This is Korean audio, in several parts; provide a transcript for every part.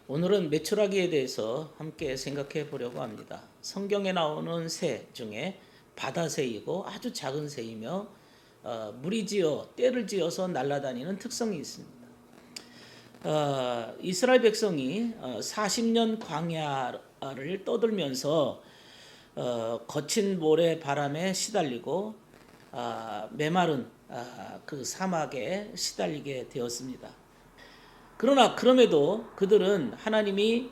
오늘은 메추라기에 대해서 함께 생각해 보려고 합니다. 성경에 나오는 새 중에 바다새이고 아주 작은 새이며 물이 지어 떼를 지어서 날아다니는 특성이 있습니다. 이스라엘 백성이 40년 광야를 떠돌면서 거친 모래 바람에 시달리고 메마른 그 사막에 시달리게 되었습니다. 그러나 그럼에도 그들은 하나님이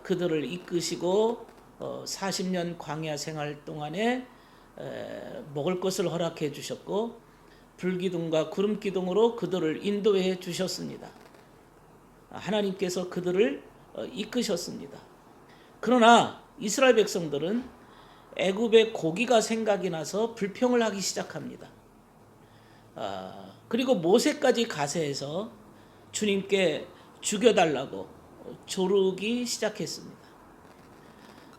그들을 이끄시고 40년 광야 생활 동안에 먹을 것을 허락해 주셨고 불기둥과 구름기둥으로 그들을 인도해 주셨습니다. 하나님께서 그들을 이끄셨습니다. 그러나 이스라엘 백성들은 애굽의 고기가 생각이 나서 불평을 하기 시작합니다. 그리고 모세까지 가세해서 주님께 죽여달라고 조르기 시작했습니다.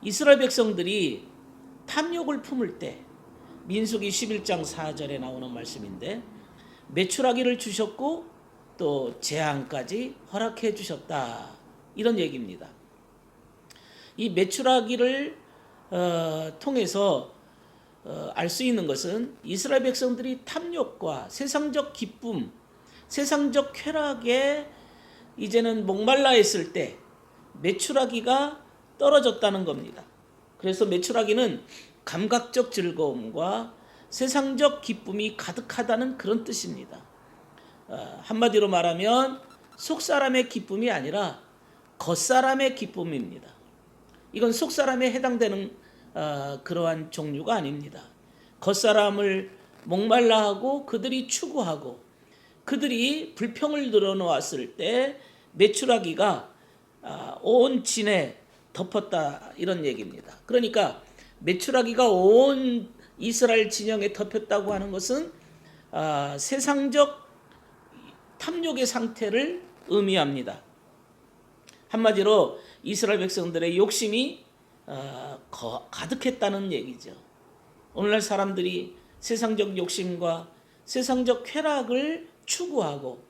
이스라엘 백성들이 탐욕을 품을 때 민수기 11장 4절에 나오는 말씀인데 메추라기를 주셨고 또 재앙까지 허락해 주셨다, 이런 얘기입니다. 이 메추라기를 통해서 알 수 있는 것은 이스라엘 백성들이 탐욕과 세상적 기쁨, 세상적 쾌락에 이제는 목말라 있을 때 메추라기가 떨어졌다는 겁니다. 그래서 메추라기는 감각적 즐거움과 세상적 기쁨이 가득하다는 그런 뜻입니다. 한마디로 말하면 속사람의 기쁨이 아니라 겉사람의 기쁨입니다. 이건 속사람에 해당되는 그러한 종류가 아닙니다. 겉사람을 목말라하고 그들이 추구하고 그들이 불평을 늘어놓았을 때 메추라기가 온 진에 덮었다, 이런 얘기입니다. 그러니까 메추라기가 온 이스라엘 진영에 덮였다고 하는 것은 세상적 탐욕의 상태를 의미합니다. 한마디로 이스라엘 백성들의 욕심이 가득했다는 얘기죠. 오늘날 사람들이 세상적 욕심과 세상적 쾌락을 추구하고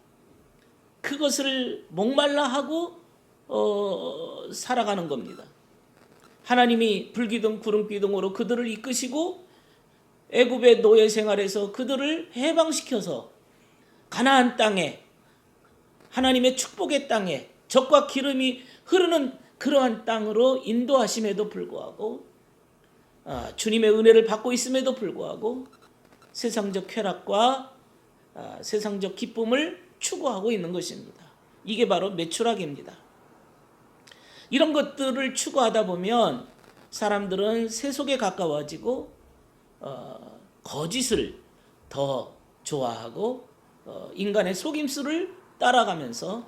그것을 목말라하고 살아가는 겁니다. 하나님이 불기둥 구름기둥으로 그들을 이끄시고 애굽의 노예 생활에서 그들을 해방시켜서 가나안 땅에, 하나님의 축복의 땅에, 젖과 기름이 흐르는 그러한 땅으로 인도하심에도 불구하고 주님의 은혜를 받고 있음에도 불구하고 세상적 쾌락과 세상적 기쁨을 추구하고 있는 것입니다. 이게 바로 메추라기입니다. 이런 것들을 추구하다 보면 사람들은 세속에 가까워지고 거짓을 더 좋아하고 인간의 속임수를 따라가면서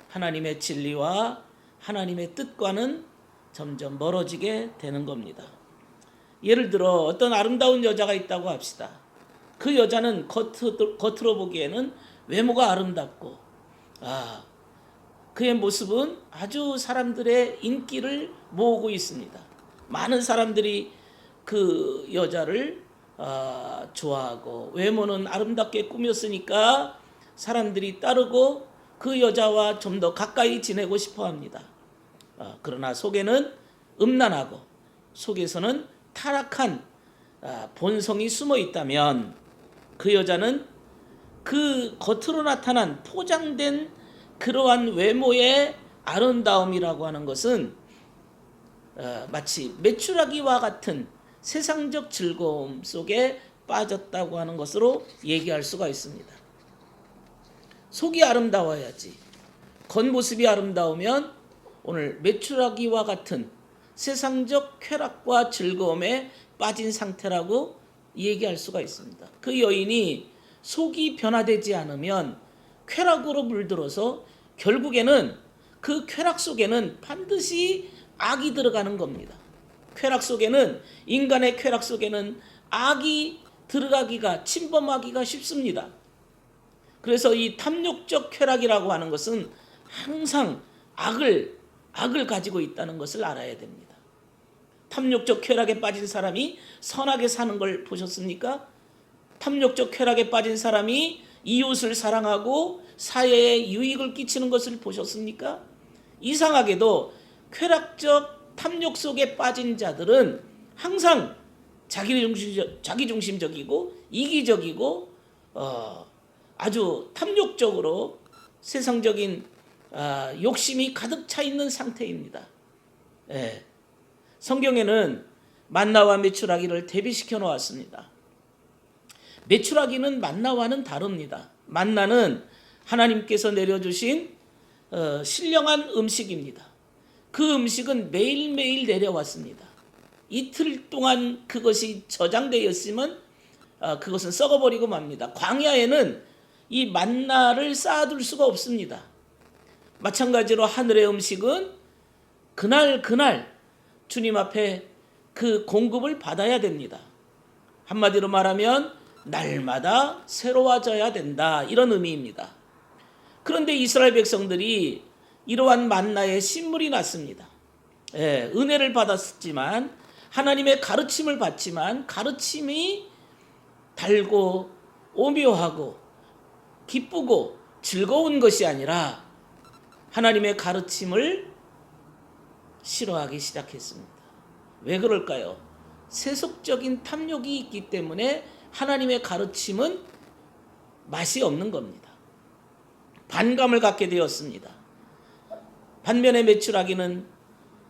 하나님의 진리와 하나님의 뜻과는 점점 멀어지게 되는 겁니다. 예를 들어 어떤 아름다운 여자가 있다고 합시다. 그 여자는 겉으로 보기에는 외모가 아름답고 그의 모습은 아주 사람들의 인기를 모으고 있습니다. 많은 사람들이 그 여자를 좋아하고 외모는 아름답게 꾸몄으니까 사람들이 따르고 그 여자와 좀 더 가까이 지내고 싶어 합니다. 그러나 속에는 음란하고 속에서는 타락한 본성이 숨어 있다면 그 여자는 그 겉으로 나타난 포장된 그러한 외모의 아름다움이라고 하는 것은 마치 메추라기와 같은 세상적 즐거움 속에 빠졌다고 하는 것으로 얘기할 수가 있습니다. 속이 아름다워야지. 겉모습이 아름다우면 오늘 메추라기와 같은 세상적 쾌락과 즐거움에 빠진 상태라고 얘기할 수가 있습니다. 그 여인이 속이 변화되지 않으면 쾌락으로 물들어서 결국에는 그 쾌락 속에는 반드시 악이 들어가는 겁니다. 쾌락 속에는, 인간의 쾌락 속에는 악이 들어가기가, 침범하기가 쉽습니다. 그래서 이 탐욕적 쾌락이라고 하는 것은 항상 악을 가지고 있다는 것을 알아야 됩니다. 탐욕적 쾌락에 빠진 사람이 선하게 사는 걸 보셨습니까? 탐욕적 쾌락에 빠진 사람이 이웃을 사랑하고 사회에 유익을 끼치는 것을 보셨습니까? 이상하게도 쾌락적 탐욕 속에 빠진 자들은 항상 자기중심적이고 이기적이고 아주 탐욕적으로 세상적인 욕심이 가득 차 있는 상태입니다. 예. 성경에는 만나와 메추라기를 대비시켜 놓았습니다. 메추라기는 만나와는 다릅니다. 만나는 하나님께서 내려주신 신령한 음식입니다. 그 음식은 매일매일 내려왔습니다. 이틀 동안 그것이 저장되어 있으면 그것은 썩어버리고 맙니다. 광야에는 이 만나를 쌓아둘 수가 없습니다. 마찬가지로 하늘의 음식은 그날 주님 앞에 그 공급을 받아야 됩니다. 한마디로 말하면 날마다 새로워져야 된다, 이런 의미입니다. 그런데 이스라엘 백성들이 이러한 만나에 신물이 났습니다. 은혜를 받았지만, 하나님의 가르침을 받지만 가르침이 달고 오묘하고 기쁘고 즐거운 것이 아니라 하나님의 가르침을 싫어하기 시작했습니다. 왜 그럴까요? 세속적인 탐욕이 있기 때문에 하나님의 가르침은 맛이 없는 겁니다. 반감을 갖게 되었습니다. 반면에 메추라기는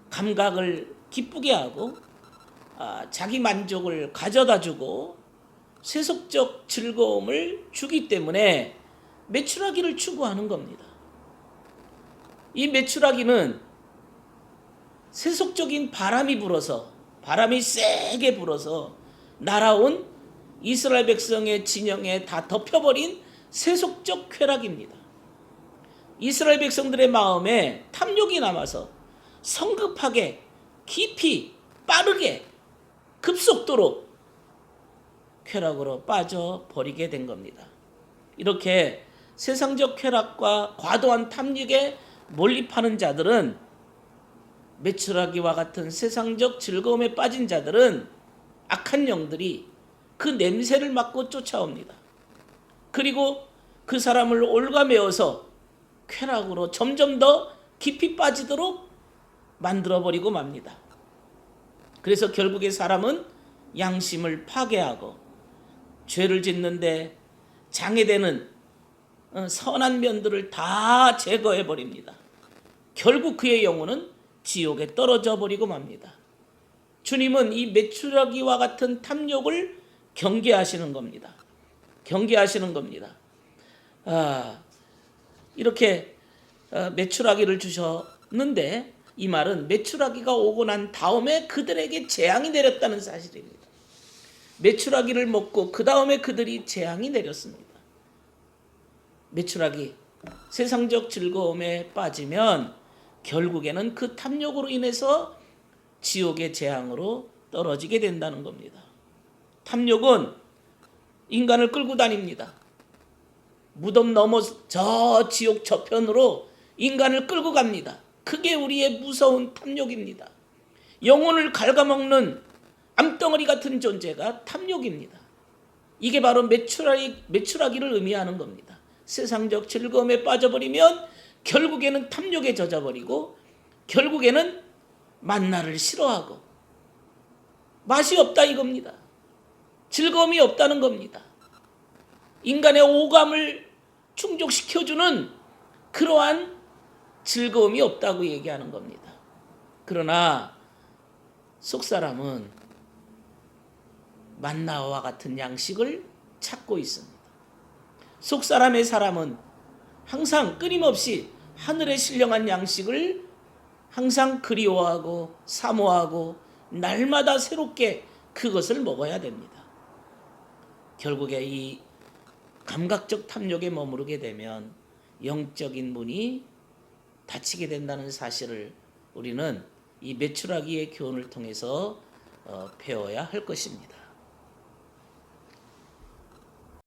감각을 기쁘게 하고 자기 만족을 가져다주고 세속적 즐거움을 주기 때문에 메추라기를 추구하는 겁니다. 이 메추라기는 세속적인 바람이 세게 불어서 날아온 이스라엘 백성의 진영에 다 덮여버린 세속적 쾌락입니다. 이스라엘 백성들의 마음에 탐욕이 남아서 성급하게 깊이 빠르게 급속도로 쾌락으로 빠져버리게 된 겁니다. 이렇게 세상적 쾌락과 과도한 탐욕에 몰입하는 자들은, 메추라기와 같은 세상적 즐거움에 빠진 자들은 악한 영들이 그 냄새를 맡고 쫓아옵니다. 그리고 그 사람을 올가매어서 쾌락으로 점점 더 깊이 빠지도록 만들어버리고 맙니다. 그래서 결국에 사람은 양심을 파괴하고 죄를 짓는데 장애되는 선한 면들을 다 제거해버립니다. 결국 그의 영혼은 지옥에 떨어져 버리고 맙니다. 주님은 이 메추라기와 같은 탐욕을 경계하시는 겁니다. 이렇게 메추라기를 주셨는데, 이 말은 메추라기가 오고 난 다음에 그들에게 재앙이 내렸다는 사실입니다. 메추라기를 먹고 그 다음에 그들이 재앙이 내렸습니다. 메추라기, 세상적 즐거움에 빠지면 결국에는 그 탐욕으로 인해서 지옥의 재앙으로 떨어지게 된다는 겁니다. 탐욕은 인간을 끌고 다닙니다. 무덤 넘어 저 지옥 저편으로 인간을 끌고 갑니다. 그게 우리의 무서운 탐욕입니다. 영혼을 갉아먹는 암덩어리 같은 존재가 탐욕입니다. 이게 바로 메추라기를 의미하는 겁니다. 세상적 즐거움에 빠져버리면 결국에는 탐욕에 젖어버리고 결국에는 만나를 싫어하고 맛이 없다 이겁니다. 즐거움이 없다는 겁니다. 인간의 오감을 충족시켜주는 그러한 즐거움이 없다고 얘기하는 겁니다. 그러나 속사람은 만나와 같은 양식을 찾고 있습니다. 속사람의 사람은 항상 끊임없이 하늘의 신령한 양식을 항상 그리워하고 사모하고 날마다 새롭게 그것을 먹어야 됩니다. 결국에 이 감각적 탐욕에 머무르게 되면 영적인 문이 닫히게 된다는 사실을 우리는 이 메추라기의 교훈을 통해서 배워야 할 것입니다.